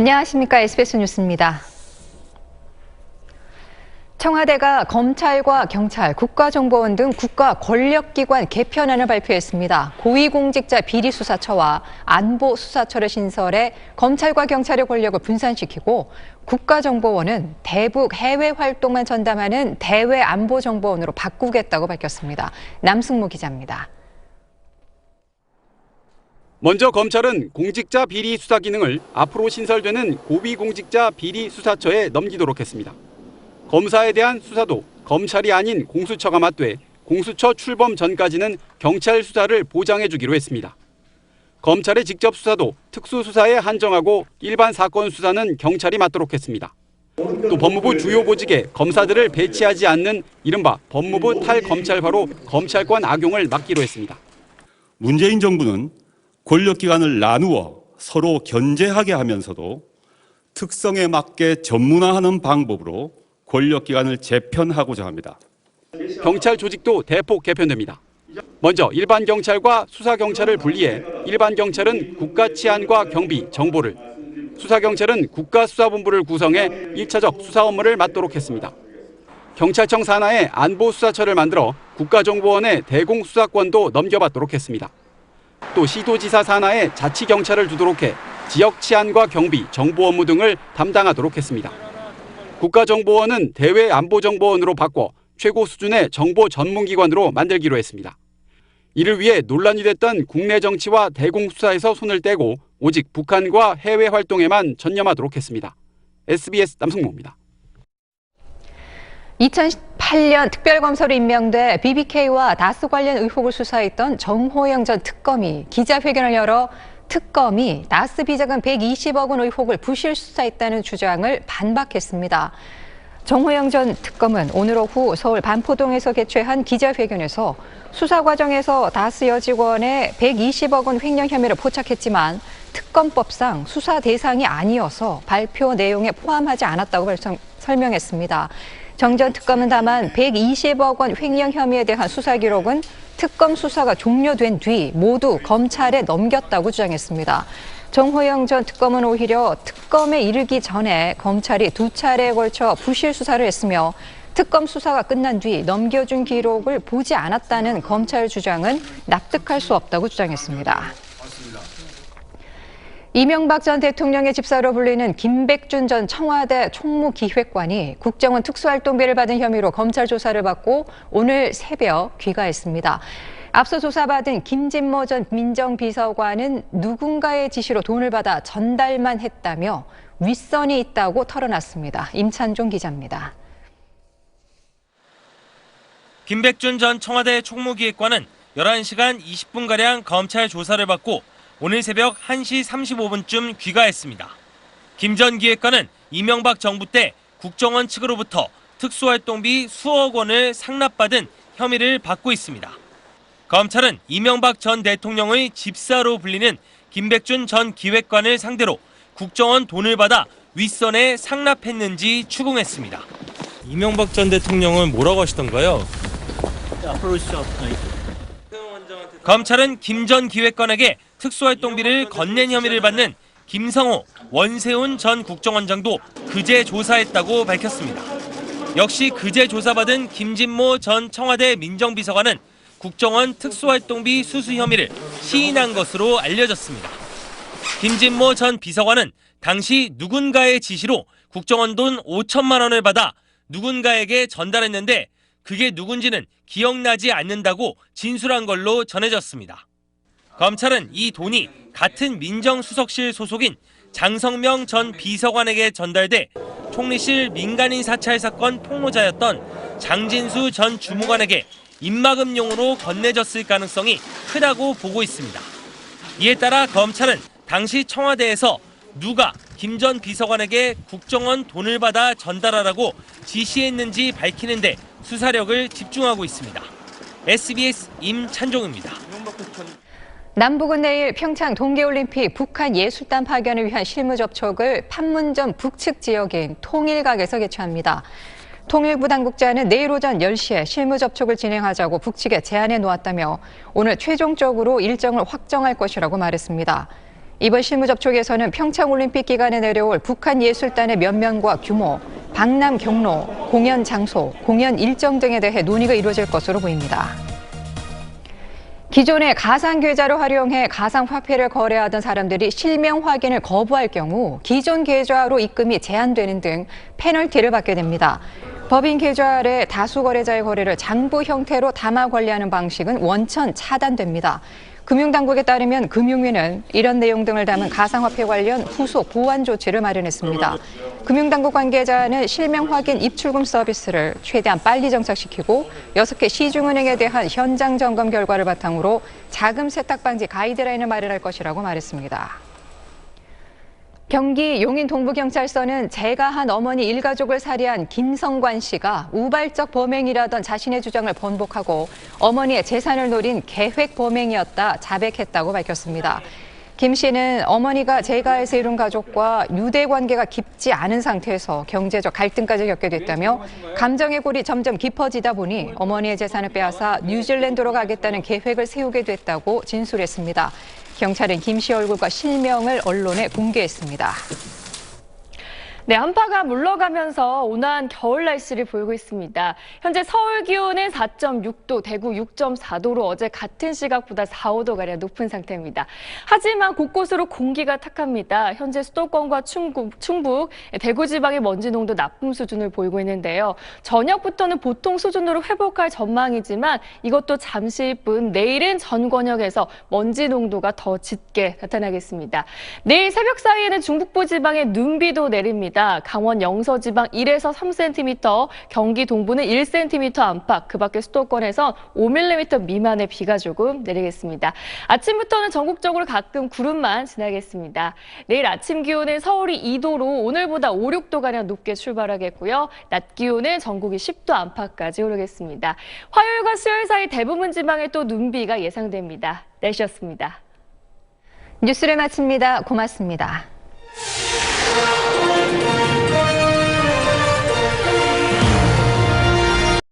안녕하십니까. SBS 뉴스입니다. 청와대가 검찰과 경찰, 국가정보원 등 국가 권력기관 개편안을 발표했습니다. 고위공직자 비리수사처와 안보수사처를 신설해 검찰과 경찰의 권력을 분산시키고 국가정보원은 대북 해외 활동만 전담하는 대외안보정보원으로 바꾸겠다고 밝혔습니다. 남승모 기자입니다. 먼저 검찰은 공직자 비리 수사 기능을 앞으로 신설되는 고위공직자 비리 수사처에 넘기도록 했습니다. 검사에 대한 수사도 검찰이 아닌 공수처가 맡되 공수처 출범 전까지는 경찰 수사를 보장해 주기로 했습니다. 검찰의 직접 수사도 특수수사에 한정하고 일반 사건 수사는 경찰이 맡도록 했습니다. 또 법무부 주요 보직에 검사들을 배치하지 않는 이른바 법무부 탈검찰화로 검찰권 악용을 막기로 했습니다. 문재인 정부는 권력기관을 나누어 서로 견제하게 하면서도 특성에 맞게 전문화하는 방법으로 권력기관을 재편하고자 합니다. 경찰 조직도 대폭 개편됩니다. 먼저 일반 경찰과 수사 경찰을 분리해 일반 경찰은 국가치안과 경비, 정보를, 수사 경찰은 국가수사본부를 구성해 1차적 수사 업무를 맡도록 했습니다. 경찰청 산하에 안보수사처를 만들어 국가정보원의 대공수사권도 넘겨받도록 했습니다. 또 시도지사 산하에 자치경찰을 두도록 해 지역 치안과 경비, 정보 업무 등을 담당하도록 했습니다. 국가정보원은 대외안보정보원으로 바꿔 최고 수준의 정보 전문기관으로 만들기로 했습니다. 이를 위해 논란이 됐던 국내 정치와 대공수사에서 손을 떼고 오직 북한과 해외 활동에만 전념하도록 했습니다. SBS 남승모입니다. 2008년 특별검사로 임명돼 BBK와 다스 관련 의혹을 수사했던 정호영 전 특검이 기자회견을 열어 특검이 다스 비자금 120억 원 의혹을 부실 수사했다는 주장을 반박했습니다. 정호영 전 특검은 오늘 오후 서울 반포동에서 개최한 기자회견에서 수사 과정에서 다스 여직원의 120억 원 횡령 혐의를 포착했지만 특검법상 수사 대상이 아니어서 발표 내용에 포함하지 않았다고 설명했습니다. 정 전 특검은 다만 120억 원 횡령 혐의에 대한 수사 기록은 특검 수사가 종료된 뒤 모두 검찰에 넘겼다고 주장했습니다. 정호영 전 특검은 오히려 특검에 이르기 전에 검찰이 2차례에 걸쳐 부실 수사를 했으며 특검 수사가 끝난 뒤 넘겨준 기록을 보지 않았다는 검찰 주장은 납득할 수 없다고 주장했습니다. 이명박 전 대통령의 집사로 불리는 김백준 전 청와대 총무기획관이 국정원 특수활동비를 받은 혐의로 검찰 조사를 받고 오늘 새벽 귀가했습니다. 앞서 조사받은 김진모 전 민정비서관은 누군가의 지시로 돈을 받아 전달만 했다며 윗선이 있다고 털어놨습니다. 임찬종 기자입니다. 김백준 전 청와대 총무기획관은 11시간 20분가량 검찰 조사를 받고 오늘 새벽 1시 35분쯤 귀가했습니다. 김 전 기획관은 이명박 정부 때 국정원 측으로부터 특수활동비 수억 원을 상납받은 혐의를 받고 있습니다. 검찰은 이명박 전 대통령의 집사로 불리는 김백준 전 기획관을 상대로 국정원 돈을 받아 윗선에 상납했는지 추궁했습니다. 이명박 전 대통령은 뭐라고 하시던가요? 앞으로 오시죠. 검찰은 김 전 기획관에게 특수활동비를 건넨 혐의를 받는 김성호, 원세훈 전 국정원장도 그제 조사했다고 밝혔습니다. 역시 그제 조사받은 김진모 전 청와대 민정비서관은 국정원 특수활동비 수수 혐의를 시인한 것으로 알려졌습니다. 김진모 전 비서관은 당시 누군가의 지시로 국정원 돈 5천만 원을 받아 누군가에게 전달했는데 그게 누군지는 기억나지 않는다고 진술한 걸로 전해졌습니다. 검찰은 이 돈이 같은 민정수석실 소속인 장성명 전 비서관에게 전달돼 총리실 민간인 사찰 사건 폭로자였던 장진수 전 주무관에게 입막음용으로 건네졌을 가능성이 크다고 보고 있습니다. 이에 따라 검찰은 당시 청와대에서 누가 김 전 비서관에게 국정원 돈을 받아 전달하라고 지시했는지 밝히는 데 수사력을 집중하고 있습니다. SBS 임찬종입니다. 남북은 내일 평창 동계올림픽 북한 예술단 파견을 위한 실무 접촉을 판문점 북측 지역인 통일각에서 개최합니다. 통일부 당국자는 내일 오전 10시에 실무 접촉을 진행하자고 북측에 제안해 놓았다며 오늘 최종적으로 일정을 확정할 것이라고 말했습니다. 이번 실무 접촉에서는 평창올림픽 기간에 내려올 북한 예술단의 면면과 규모, 방남 경로, 공연 장소, 공연 일정 등에 대해 논의가 이루어질 것으로 보입니다. 기존의 가상계좌를 활용해 가상화폐를 거래하던 사람들이 실명 확인을 거부할 경우 기존 계좌로 입금이 제한되는 등 페널티를 받게 됩니다. 법인 계좌 아래 다수 거래자의 거래를 장부 형태로 담아 관리하는 방식은 원천 차단됩니다. 금융당국에 따르면 금융위는 이런 내용 등을 담은 가상화폐 관련 후속 보완 조치를 마련했습니다. 금융당국 관계자는 실명 확인 입출금 서비스를 최대한 빨리 정착시키고 6개 시중은행에 대한 현장 점검 결과를 바탕으로 자금 세탁 방지 가이드라인을 마련할 것이라고 말했습니다. 경기 용인 동부경찰서는 재가한 어머니 일가족을 살해한 김성관 씨가 우발적 범행이라던 자신의 주장을 번복하고 어머니의 재산을 노린 계획 범행이었다 자백했다고 밝혔습니다. 김 씨는 어머니가 재가해서 이룬 가족과 유대 관계가 깊지 않은 상태에서 경제적 갈등까지 겪게 됐다며 감정의 골이 점점 깊어지다 보니 어머니의 재산을 빼앗아 뉴질랜드로 가겠다는 계획을 세우게 됐다고 진술했습니다. 경찰은 김 씨 얼굴과 실명을 언론에 공개했습니다. 네, 한파가 물러가면서 온화한 겨울 날씨를 보이고 있습니다. 현재 서울 기온은 4.6도, 대구 6.4도로 어제 같은 시각보다 4, 5도가량 높은 상태입니다. 하지만 곳곳으로 공기가 탁합니다. 현재 수도권과 충북, 대구 지방의 먼지 농도 나쁨 수준을 보이고 있는데요. 저녁부터는 보통 수준으로 회복할 전망이지만 이것도 잠시일 뿐 내일은 전 권역에서 먼지 농도가 더 짙게 나타나겠습니다. 내일 새벽 사이에는 중북부 지방에 눈비도 내립니다. 강원 영서 지방 1에서 3cm, 경기 동부는 1cm 안팎, 그 밖에 수도권에선 5mm 미만의 비가 조금 내리겠습니다. 아침부터는 전국적으로 가끔 구름만 지나겠습니다. 내일 아침 기온은 서울이 2도로 오늘보다 5, 6도가량 높게 출발하겠고요. 낮 기온은 전국이 10도 안팎까지 오르겠습니다. 화요일과 수요일 사이 대부분 지방에 또 눈비가 예상됩니다. 날씨였습니다. 뉴스를 마칩니다. 고맙습니다.